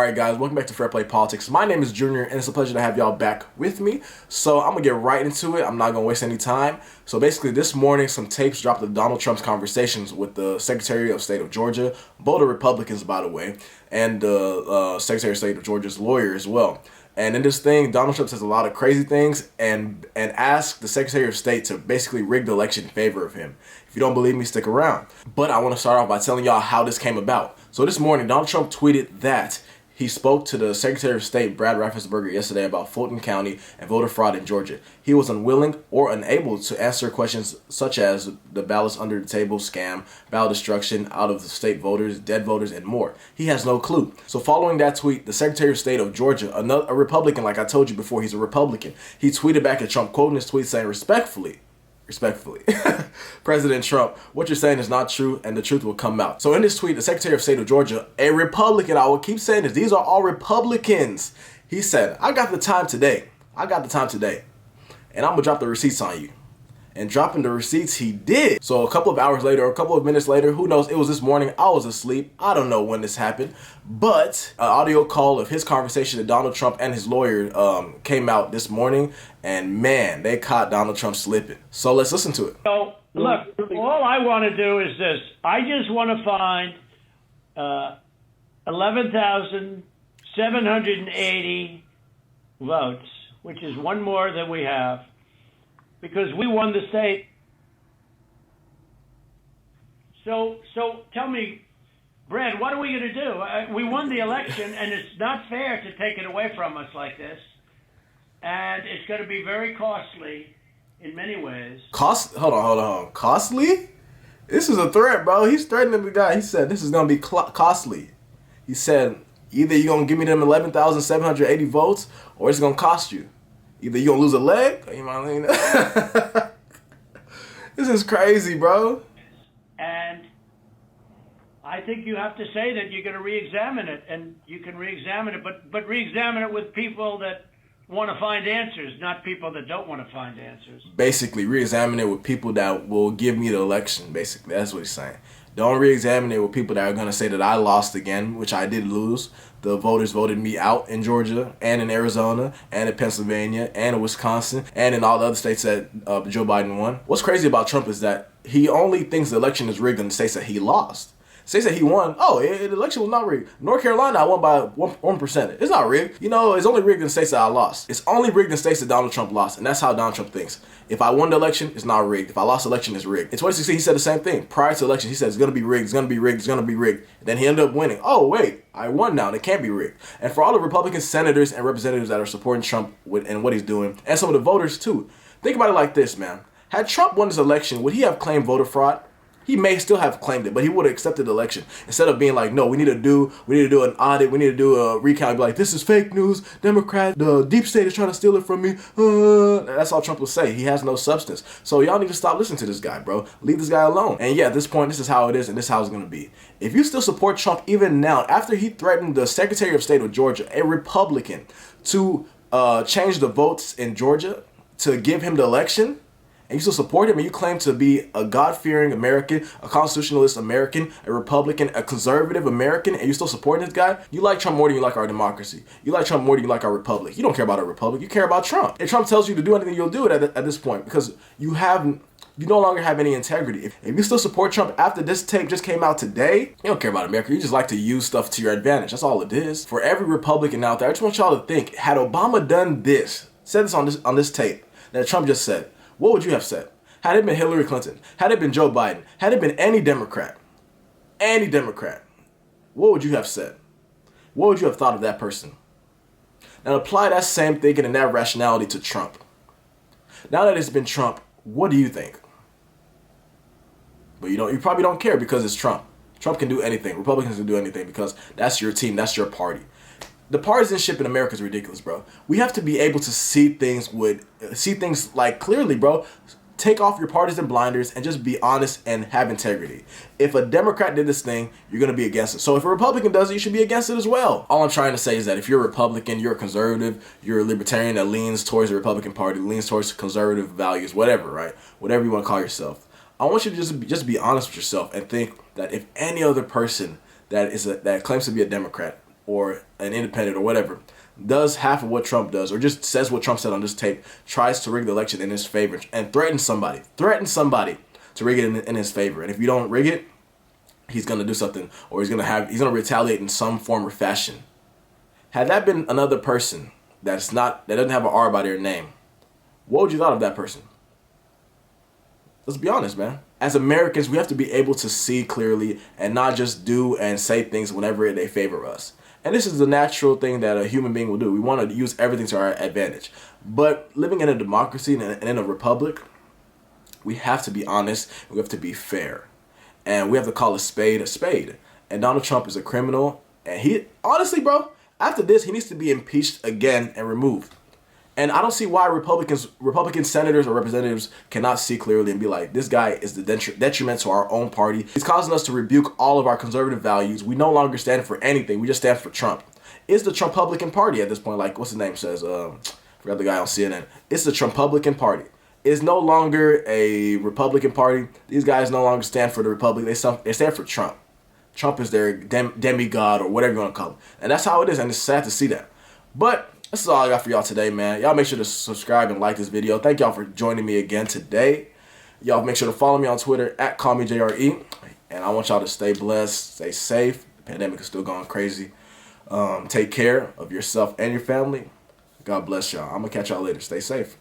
Alright guys, welcome back to Fair Play Politics. My name is Junior and it's a pleasure to have y'all back with me. So I'm going to get right into it. I'm not going to waste any time. So basically this morning some tapes dropped of Donald Trump's conversations with the Secretary of State of Georgia, both are Republicans by the way, and the Secretary of State of Georgia's lawyer as well. And in this thing, Donald Trump says a lot of crazy things and asked the Secretary of State to basically rig the election in favor of him. If you don't believe me, stick around. But I want to start off by telling y'all how this came about. So this morning, Donald Trump tweeted that he spoke to the Secretary of State, Brad Raffensperger, yesterday about Fulton County and voter fraud in Georgia. He was unwilling or unable to answer questions such as the ballots under the table scam, ballot destruction, out of the state voters, dead voters, and more. He has no clue. So following that tweet, the Secretary of State of Georgia, a Republican, like I told you before, he's a Republican, he tweeted back at Trump, quoting his tweet saying, respectfully, President Trump, what you're saying is not true and the truth will come out. So in this tweet, the Secretary of State of Georgia, a Republican, I will keep saying this, these are all Republicans. He said, I got the time today. And I'm going to drop the receipts on you. And dropping the receipts, he did. So a couple of hours later, or a couple of minutes later, who knows, it was this morning, I was asleep. I don't know when this happened. But an audio call of his conversation with Donald Trump and his lawyer came out this morning. And man, they caught Donald Trump slipping. So let's listen to it. So, look, all I want to do is this. I just want to find 11,780 votes, which is one more than we have, because we won the state. So tell me, Brad, what are we going to do? We won the election, and it's not fair to take it away from us like this. And it's going to be very costly in many ways. Hold on. Costly? This is a threat, bro. He's threatening the guy. He said this is going to be costly. He said either you're going to give me them 11,780 votes or it's going to cost you. Either you're going to lose a leg or you might This is crazy, bro. And I think you have to say that you're going to re-examine it. And you can re-examine it, but re-examine it with people that want to find answers, not people that don't want to find answers. Basically, re-examine it with people that will give me the election, basically. That's what he's saying. Don't re-examine it with people that are going to say that I lost again, which I did lose. The voters voted me out in Georgia and in Arizona and in Pennsylvania and in Wisconsin and in all the other states that Joe Biden won. What's crazy about Trump is that he only thinks the election is rigged in the states that he lost. States that he won, the election was not rigged. North Carolina, I won by 1%. It's not rigged. You know, it's only rigged in states that I lost. It's only rigged in states that Donald Trump lost, and that's how Donald Trump thinks. If I won the election, it's not rigged. If I lost the election, it's rigged. In 2016, he said the same thing. Prior to the election, he said it's going to be rigged, it's going to be rigged, it's going to be rigged. And then he ended up winning. Oh, wait, I won now, and it can't be rigged. And for all the Republican senators and representatives that are supporting Trump and what he's doing, and some of the voters too, think about it like this, man. Had Trump won this election, would he have claimed voter fraud? He may still have claimed it, but he would have accepted the election. Instead of being like, no, we need to do an audit, we need to do a recount, and be like, this is fake news, Democrat, the deep state is trying to steal it from me. That's all Trump will say. He has no substance. So y'all need to stop listening to this guy, bro. Leave this guy alone. And yeah, at this point, this is how it is, and this is how it's going to be. If you still support Trump even now, after he threatened the Secretary of State of Georgia, a Republican, to change the votes in Georgia to give him the election, and you still support him, and you claim to be a God-fearing American, a constitutionalist American, a Republican, a conservative American, and you still supporting this guy, you like Trump more than you like our democracy. You like Trump more than you like our republic. You don't care about our republic. You care about Trump. If Trump tells you to do anything, you'll do it at this point, because you no longer have any integrity. If you still support Trump after this tape just came out today, you don't care about America. You just like to use stuff to your advantage. That's all it is. For every Republican out there, I just want y'all to think, had Obama done this, said this on this tape that Trump just said, what would you have said? Had it been Hillary Clinton, had it been Joe Biden, had it been any Democrat, what would you have said? What would you have thought of that person? Now apply that same thinking and that rationality to Trump. Now that it's been Trump, what do you think? But you probably don't care because it's Trump. Trump can do anything. Republicans can do anything because that's your team, that's your party. The partisanship in America is ridiculous, bro. We have to be able to see things like clearly, bro. Take off your partisan blinders and just be honest and have integrity. If a Democrat did this thing, you're going to be against it. So if a Republican does it, you should be against it as well. All I'm trying to say is that if you're a Republican, you're a conservative, you're a libertarian that leans towards the Republican Party, leans towards conservative values, whatever, right? Whatever you want to call yourself. I want you to just be honest with yourself and think that if any other person that claims to be a Democrat or an independent or whatever does half of what Trump does, or just says what Trump said on this tape, tries to rig the election in his favor and threatens somebody to rig it in his favor. And if you don't rig it, he's gonna do something, or he's gonna retaliate in some form or fashion. Had that been another person that doesn't have an R by their name, what would you thought of that person? Let's be honest, man. As Americans, we have to be able to see clearly and not just do and say things whenever they favor us. And this is the natural thing that a human being will do. We want to use everything to our advantage. But living in a democracy and in a republic, we have to be honest. We have to be fair. And we have to call a spade a spade. And Donald Trump is a criminal. And he, honestly, bro, after this, he needs to be impeached again and removed. And I don't see why Republican senators or representatives cannot see clearly and be like, this guy is the detriment to our own party. He's causing us to rebuke all of our conservative values. We no longer stand for anything. We just stand for Trump. It's the Trumpublican Party at this point. Like, what's his name says? Forgot the guy on CNN. It's the Trumpublican Party. It's no longer a Republican Party. These guys no longer stand for the Republic. They stand for Trump. Trump is their demigod or whatever you want to call him. And that's how it is. And it's sad to see that. But this is all I got for y'all today, man. Y'all make sure to subscribe and like this video. Thank y'all for joining me again today. Y'all make sure to follow me on Twitter at CallMeJRE. And I want y'all to stay blessed, stay safe. The pandemic is still going crazy. Take care of yourself and your family. God bless y'all. I'm going to catch y'all later. Stay safe.